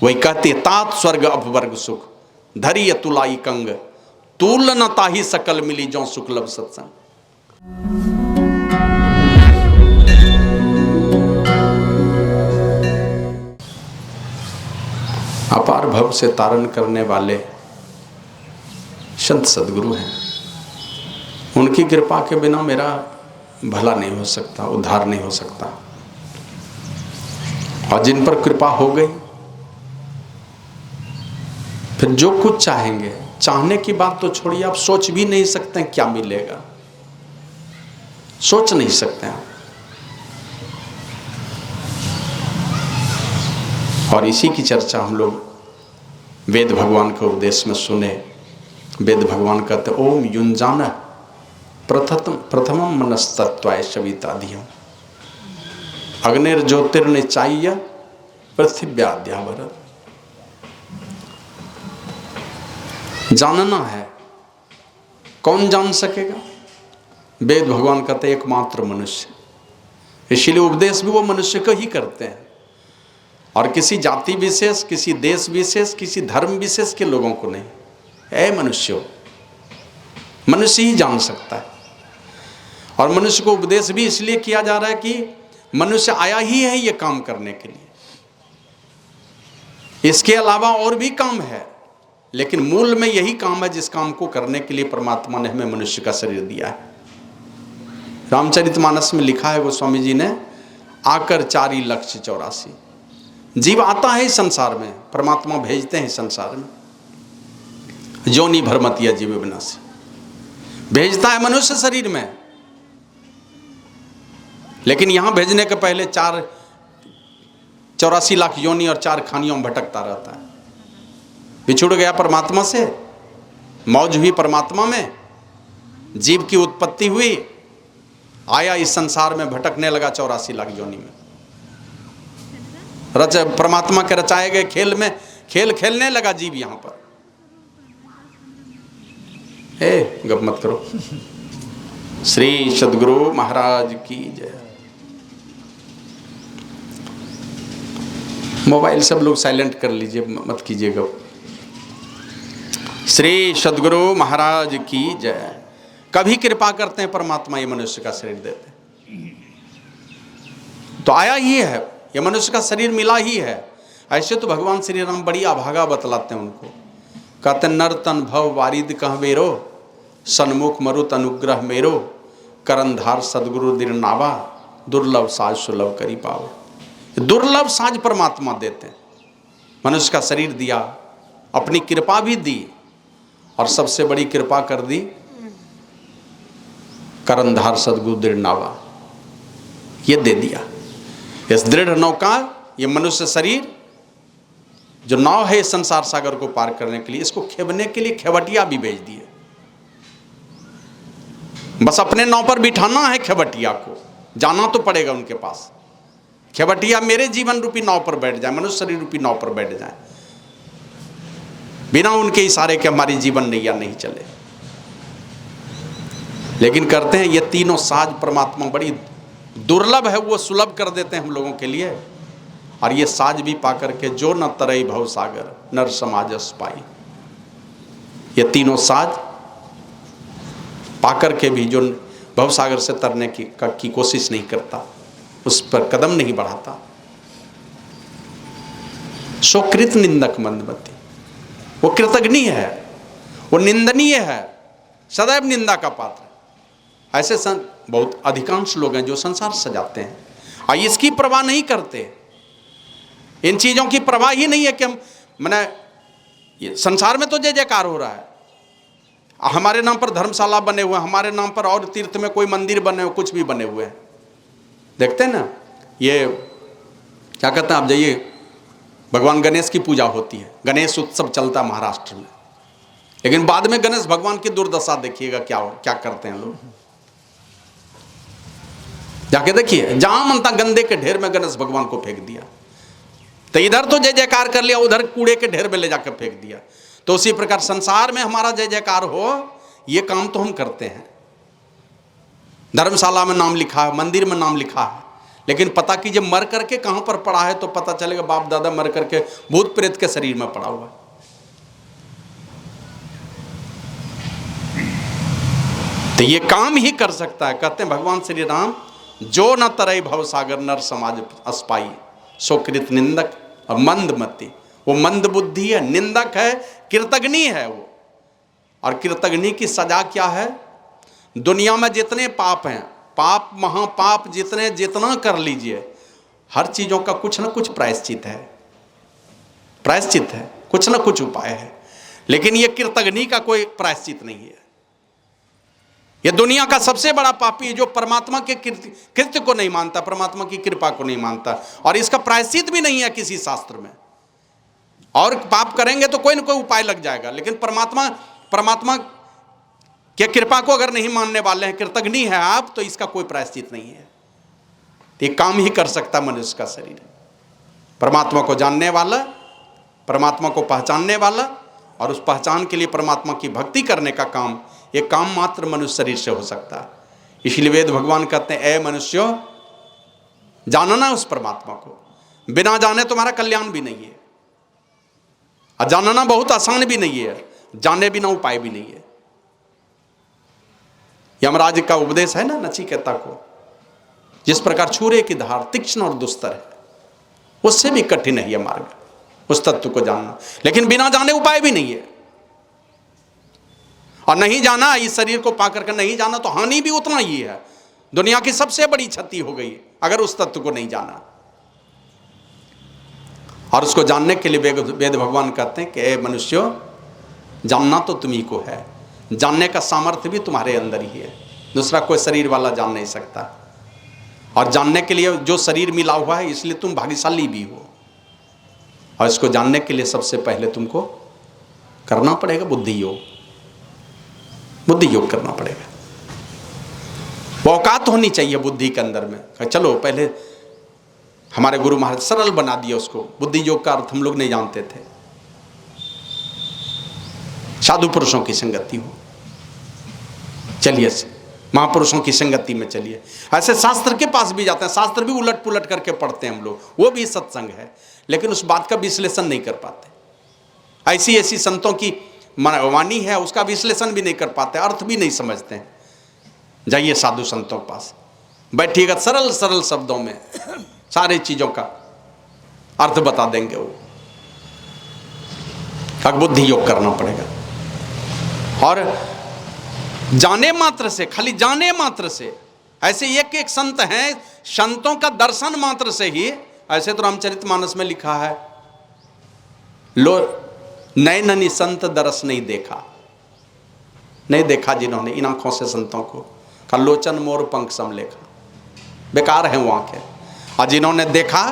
वही कहते तात स्वर्ग अपवर्ग सुख धरी तुलाई कंग तूल न ताही सकल मिली जो सुखलभ सत्संग। अपार भव से तारण करने वाले संत सदगुरु हैं। उनकी कृपा के बिना मेरा भला नहीं हो सकता, उद्धार नहीं हो सकता। और जिन पर कृपा हो गई फिर जो कुछ चाहेंगे, चाहने की बात तो छोड़िए, आप सोच भी नहीं सकते हैं क्या मिलेगा, सोच नहीं सकते हैं। और इसी की चर्चा हम लोग वेद भगवान के उपदेश में सुने। वेद भगवान कहते ओम युंजान प्रथमम मनस्तत्वाय सविता धियम अग्निर ज्योतिर्निचाय्य पृथिव्याद्यावर। जानना है, कौन जान सकेगा? वेद भगवान कहते एकमात्र मनुष्य। इसीलिए उपदेश भी वो मनुष्य को ही करते हैं और किसी जाति विशेष, किसी देश विशेष, किसी धर्म विशेष के लोगों को नहीं। ऐ मनुष्य, मनुष्य ही जान सकता है। और मनुष्य को उपदेश भी इसलिए किया जा रहा है कि मनुष्य आया ही है ये काम करने के लिए। इसके अलावा और भी काम है, लेकिन मूल में यही काम है जिस काम को करने के लिए परमात्मा ने हमें मनुष्य का शरीर दिया है। रामचरितमानस में लिखा है गोस्वामी जी ने, आकर 4,84,84 जीव आता है इस संसार में, परमात्मा भेजते हैं संसार में। जोनी भरमतिया जीव विनाशी, भेजता है मनुष्य शरीर में। लेकिन यहां भेजने के पहले 84 लाख योनि और 4 खानियों में भटकता रहता है। बिछुड़ गया परमात्मा से, मौज हुई परमात्मा में, जीव की उत्पत्ति हुई, आया इस संसार में, भटकने लगा 84 लाख योनि में। परमात्मा के रचाए गए खेल में खेल खेलने लगा जीव यहां पर। गप मत करो। श्री सद्गुरु महाराज की जय। मोबाइल सब लोग साइलेंट कर लीजिए, मत कीजिएगा। श्री सद्गुरु महाराज की जय। कभी कृपा करते हैं परमात्मा, ये मनुष्य का शरीर देते हैं। तो आया ही है, ये मनुष्य का शरीर मिला ही है। ऐसे तो भगवान श्री राम बड़ी अभागा बतलाते हैं उनको। कहते नर तन भव वारिद कह बेरो सन्मुख मरुत अनुग्रह मेरो करंधार सदगुरु दिरनावा दुर्लभ साज सुलभ करी पाओ। दुर्लभ साज परमात्मा देते हैं। मनुष्य का शरीर दिया, अपनी कृपा भी दी, और सबसे बड़ी कृपा कर दी करंधार सदगुरु दिरनावा, ये दे दिया। इस दृढ़ नौका, ये मनुष्य शरीर जो नाव है संसार सागर को पार करने के लिए, इसको खेवने के लिए खेवटिया भी भेज दिए। बस अपने नाव पर बिठाना है खेवटिया को, जाना तो पड़ेगा उनके पास। खेवटिया मेरे जीवन रूपी नाव पर बैठ जाए, मनुष्य शरीर रूपी नाव पर बैठ जाए, बिना उनके इशारे के हमारी जीवन नैया नहीं चले। लेकिन करते हैं ये तीनों साज परमात्मा बड़ी दुर्लभ है, वो सुलभ कर देते हैं हम लोगों के लिए। और ये साज भी पाकर के जो न तरई भव सागर नर समाजस पाई, ये तीनों साज पाकर के भी जो भव सागर से तरने की कोशिश नहीं करता, उस पर कदम नहीं बढ़ाता, सो कृत निंदक मंदमती, वो कृतघ्नी है, वो निंदनीय है, सदैव निंदा का पात्र। ऐसे बहुत अधिकांश लोग हैं जो संसार सजाते हैं और इसकी परवाह नहीं करते। इन चीजों की परवाह ही नहीं है कि हम ये संसार में तो जय जयकार हो रहा है, हमारे नाम पर धर्मशाला बने हुए हैं, हमारे नाम पर और तीर्थ में कोई मंदिर बने हुए, कुछ भी बने हुए हैं। देखते हैं ना, ये क्या कहते हैं, आप जाइए, भगवान गणेश की पूजा होती है, गणेश उत्सव चलता है महाराष्ट्र में, लेकिन बाद में गणेश भगवान की दुर्दशा देखिएगा क्या करते हैं लोग। जाके देखिए, जहां मनता गंदे के ढेर में गणेश भगवान को फेंक दिया, तो इधर तो जय जयकार कर लिया, उधर कूड़े के ढेर में ले जाकर फेंक दिया। तो उसी प्रकार संसार में हमारा जय जयकार हो, ये काम तो हम करते हैं। धर्मशाला में नाम लिखा है, मंदिर में नाम लिखा है, लेकिन पता कीजिए मर करके कहां पर पड़ा है, तो पता चलेगा बाप दादा मर करके भूत प्रेत के शरीर में पड़ा हुआ है। तो ये काम ही कर सकता है। कहते हैं भगवान श्री राम, जो न तरय भव सागर नर समाज अस्पाई, सोकृत निंदक और मंद मति। वो मंद बुद्धि है, निंदक है, कृतघ्नी है वो। और कृतघ्नी की सजा क्या है? दुनिया में जितने पाप हैं, पाप महापाप जितना कर लीजिए, हर चीजों का कुछ ना कुछ प्रायश्चित है, प्रायश्चित है, कुछ ना कुछ उपाय है। लेकिन ये कृतघ्नी का कोई प्रायश्चित नहीं है। ये दुनिया का सबसे बड़ा पापी है जो परमात्मा के कृत्य को नहीं मानता, परमात्मा की कृपा को नहीं मानता, और इसका प्रायश्चित भी नहीं है किसी शास्त्र में। और पाप करेंगे तो कोई ना कोई उपाय लग जाएगा, लेकिन परमात्मा के कृपा को अगर नहीं मानने वाले हैं, कृतघ्नी है आप, तो इसका कोई प्रायश्चित नहीं है। ये काम ही कर सकता मनुष्य का शरीर, परमात्मा को जानने वाला, परमात्मा को पहचानने वाला, और उस पहचान के लिए परमात्मा की भक्ति करने का काम, ये काम मात्र मनुष्य शरीर से हो सकता है। इसलिए वेद भगवान कहते हैं, ए मनुष्यों, जानना उस परमात्मा को, बिना जाने तुम्हारा कल्याण भी नहीं है, और जानना बहुत आसान भी नहीं है, जाने बिना उपाय भी नहीं है। यमराज का उपदेश है ना नचिकेता को, जिस प्रकार छुरे की धार तीक्ष्ण और दुस्तर है, उससे भी कठिन है यह मार्ग, उस तत्व को जानना। लेकिन बिना जाने उपाय भी नहीं है, और नहीं जाना, इस शरीर को पाकर के नहीं जाना तो हानि भी उतना ही है। दुनिया की सबसे बड़ी क्षति हो गई अगर उस तत्व को नहीं जाना। और उसको जानने के लिए वेद भगवान कहते हैं कि ए मनुष्यों, जानना तो तुम्ही को है, जानने का सामर्थ्य भी तुम्हारे अंदर ही है, दूसरा कोई शरीर वाला जान नहीं सकता। और जानने के लिए जो शरीर मिला हुआ है, इसलिए तुम भाग्यशाली भी हो। और इसको जानने के लिए सबसे पहले तुमको करना पड़ेगा बुद्धि योग, बुद्धि योग करना पड़ेगा। वो औकात होनी चाहिए बुद्धि के अंदर में। चलो पहले हमारे गुरु महाराज सरल बना दिया उसको, बुद्धि योग का अर्थ हम लोग नहीं जानते थे। साधु पुरुषों की संगति हो, चलिए महापुरुषों की संगति में चलिए। ऐसे शास्त्र के पास भी जाते हैं, शास्त्र भी उलट पुलट करके पढ़ते हैं हम लोग, वो भी सत्संग है, लेकिन उस बात का विश्लेषण नहीं कर पाते। ऐसी ऐसी संतों की वाणी है, उसका विश्लेषण भी नहीं कर पाते, अर्थ भी नहीं समझते हैं। जाइए साधु संतों के पास, बैठिएगा, सरल सरल शब्दों में सारी चीजों का अर्थ बता देंगे वो। अब बुद्धि योग करना पड़ेगा। और जाने मात्र से, खाली जाने मात्र से, ऐसे एक एक संत हैं, संतों का दर्शन मात्र से ही, ऐसे तो रामचरितमानस में लिखा है, लो नैननी संत दरस नहीं देखा, नहीं देखा जिन्होंने इन आंखों से संतों को, का लोचन मोर पंख समलेखा, बेकार है वो आंखें। और जिन्होंने देखा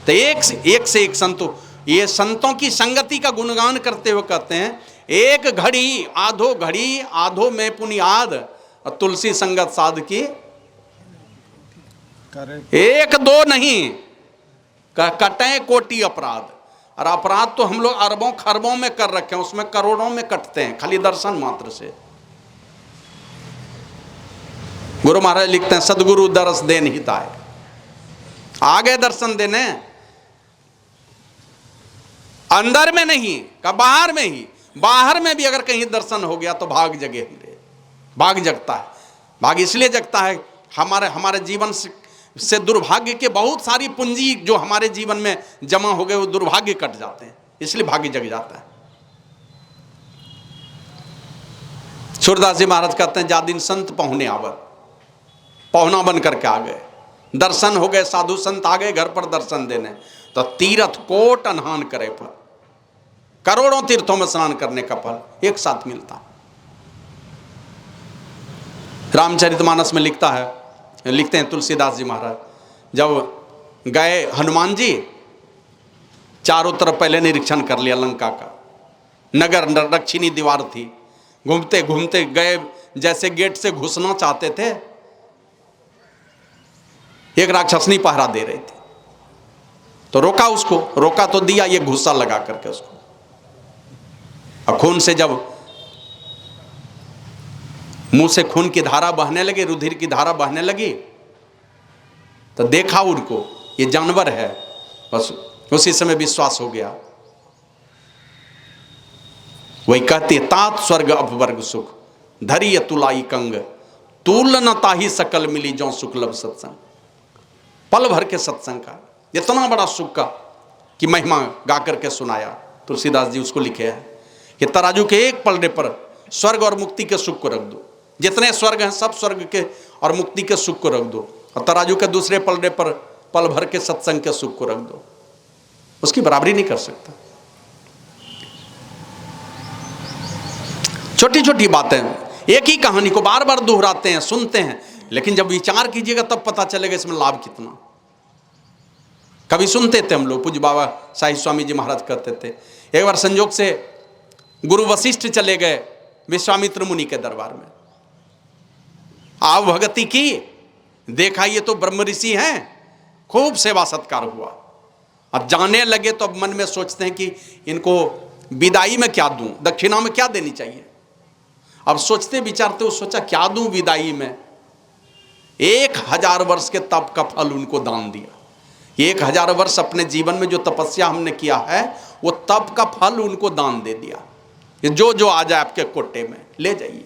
तो एक से एक संतों, ये संतों की संगति का गुणगान करते हुए कहते हैं, एक घड़ी आधो में पुनियाद, और तुलसी संगत साध की एक दो नहीं कटे कोटि अपराध। और अपराध तो हम लोग अरबों खरबों में कर रखे हैं, उसमें करोड़ों में कटते हैं खाली दर्शन मात्र से। गुरु महाराज लिखते हैं, सदगुरु दरस देन हिताय, आ गए दर्शन देने, अंदर में नहीं का बाहर में ही, बाहर में भी अगर कहीं दर्शन हो गया तो भाग जगे, भाग जगता है। भाग इसलिए जगता है, हमारे जीवन से दुर्भाग्य के बहुत सारी पूंजी जो हमारे जीवन में जमा हो गए, वो दुर्भाग्य कट जाते हैं, इसलिए भाग्य जग जाता है। सूरदास जी महाराज कहते हैं, जा दिन संत पहुने आवत, पहुना बन करके आ गए, दर्शन हो गए, साधु संत आ गए घर पर दर्शन देने, तो तीर्थ कोट अनहान करे फल, करोड़ों तीर्थों में स्नान करने का फल एक साथ मिलता। रामचरितमानस में लिखते हैं तुलसीदास जी महाराज, जब गए हनुमान जी, चारों तरफ पहले निरीक्षण कर लिया लंका का, नगर दक्षिणी दीवार थी, घूमते घूमते गए, जैसे गेट से घुसना चाहते थे, एक राक्षसनी पहरा दे रही थी, तो रोका उसको, रोका तो दिया, ये घुसा लगा करके उसको, और खून से जब मुंह से खून की धारा बहने लगी, रुधिर की धारा बहने लगी, तो देखा उनको ये जानवर है, बस उसी समय विश्वास हो गया। वही कहते तात स्वर्ग अपवर्ग सुख धरी तुलाई कंग तूल न ताही सकल मिली जो सुख लब सत्संग। पल भर के सत्संग का इतना बड़ा सुख का कि महिमा गा करके सुनाया। तुलसीदास जी उसको लिखे हैं कि तराजू के एक पलड़े पर स्वर्ग और मुक्ति के सुख को रख दो, जितने स्वर्ग हैं सब स्वर्ग के और मुक्ति के सुख को रख दो, और तराजू के दूसरे पलड़े पर पल भर के सत्संग के सुख को रख दो, उसकी बराबरी नहीं कर सकता। छोटी छोटी बातें एक ही कहानी को बार बार दोहराते हैं, सुनते हैं, लेकिन जब विचार कीजिएगा तब पता चलेगा इसमें लाभ कितना। कभी सुनते थे हम लोग, पूज्य बाबा साहिब स्वामी जी महाराज कहते थे, एक बार संयोग से गुरु वशिष्ठ चले गए विश्वामित्र मुनि के दरबार में, आव भगति की, देखा ये तो ब्रह्म ऋषि हैं, खूब सेवा सत्कार हुआ। अब जाने लगे तो अब मन में सोचते हैं कि इनको विदाई में क्या दूं, दक्षिणा में क्या देनी चाहिए। अब सोचते विचारते हो सोचा क्या दूं विदाई में, 1000 वर्ष के तप का फल उनको दान दिया। 1000 वर्ष अपने जीवन में जो तपस्या हमने किया है वो तप का फल उनको दान दे दिया। जो जो आ जाए आपके कोटे में ले जाइए।